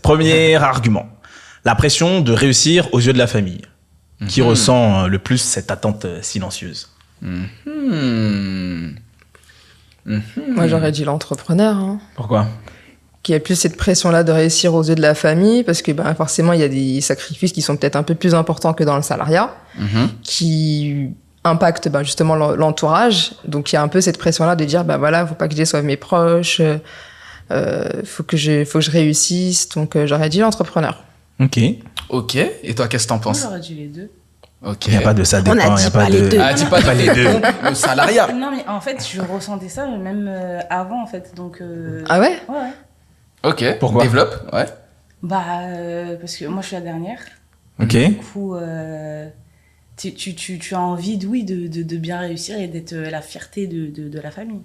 Premier argument. La pression de réussir aux yeux de la famille. Qui ressent le plus cette attente silencieuse? Moi, j'aurais dit l'entrepreneur. Hein. Pourquoi? Qui a plus cette pression-là de réussir aux yeux de la famille, parce que forcément, il y a des sacrifices qui sont peut-être un peu plus importants que dans le salariat, qui impactent justement l'entourage. Donc, il y a un peu cette pression-là de dire, faut pas que je déçoive mes proches, faut que je réussisse. Donc, j'aurais dit l'entrepreneur. Ok. Et toi, qu'est-ce que t'en penses? Moi, j'aurais dit les deux. Ok. Il n'y a pas de ça dépend. On a dit pas les deux. Ah, dis pas les deux. Le salariat. Non, mais en fait, je ressentais ça même avant, en fait. Donc, Ah ouais? Ouais. Ok. Pourquoi? Développe. Ouais. Parce que moi, je suis la dernière. Ok. Du coup, tu as envie, de bien réussir et d'être la fierté de la famille.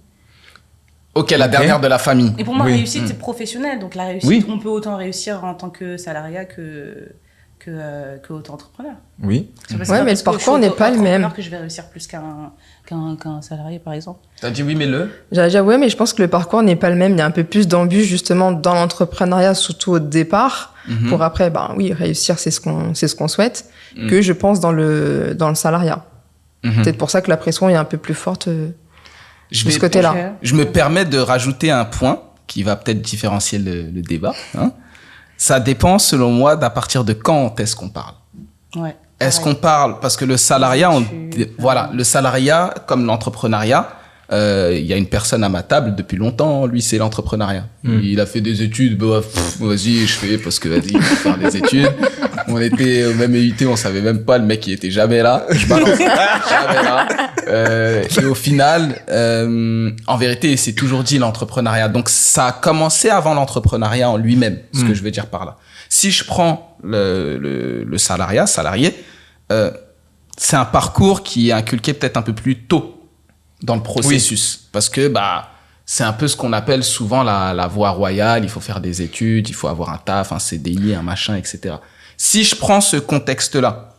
Ok, la dernière de la famille. Et pour moi, Oui. réussite, c'est professionnel. Donc, la réussite, Oui. on peut autant réussir en tant que salariat que auto-entrepreneur. Oui. C'est pas Ouais, mais parce le que parcours je suis n'est pas le même. auto-entrepreneur que je vais réussir plus qu'un salarié, par exemple. T'as dit oui, mais le. J'allais dire, ouais, mais je pense que le parcours n'est pas le même. Il y a un peu plus d'embûches, justement, dans l'entrepreneuriat, surtout au départ, pour après, réussir, c'est ce qu'on souhaite, que je pense dans le salariat. Peut-être pour ça que la pression est un peu plus forte de ce côté-là. Ok. Je me permets de rajouter un point qui va peut-être différencier le débat. Hein. Ça dépend, selon moi, d'à partir de quand est-ce qu'on parle. Ouais. Est-ce qu'on parle parce que le salariat, le salariat comme l'entrepreneuriat, il y a une personne à ma table depuis longtemps. Lui, c'est l'entrepreneuriat. Il a fait des études. Vas-y, je fais parce que vas-y, il faut faire des études. On était au même EIT, on savait même pas. Le mec, il était jamais là. Je balance, jamais là. Et au final, en vérité, c'est toujours dit l'entrepreneuriat. Donc, ça a commencé avant l'entrepreneuriat en lui-même. Ce que je veux dire par là. Si je prends le salarié, c'est un parcours qui est inculqué peut-être un peu plus tôt dans le processus. Parce que, c'est un peu ce qu'on appelle souvent la voie royale. Il faut faire des études, il faut avoir un taf, un CDI, un machin, etc. Si je prends ce contexte-là,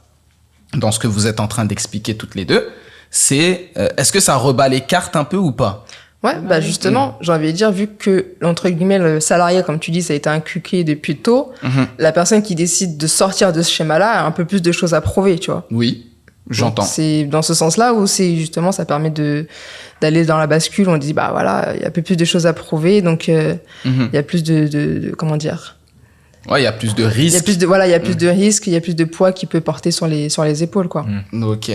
dans ce que vous êtes en train d'expliquer toutes les deux, c'est, est-ce que ça rebat les cartes un peu ou pas? Ouais, justement, j'ai envie de dire, vu que, entre guillemets, le salarié, comme tu dis, ça a été inculqué depuis tôt, la personne qui décide de sortir de ce schéma-là a un peu plus de choses à prouver, tu vois. Oui, j'entends. Donc, c'est dans ce sens-là où c'est justement, ça permet d'aller dans la bascule, on dit, il y a un peu plus de choses à prouver, donc il y a plus de comment dire. Ouais, il y a plus de risques. Il y a plus de risques, il y a plus de poids qui peut porter sur les épaules, quoi. Ok.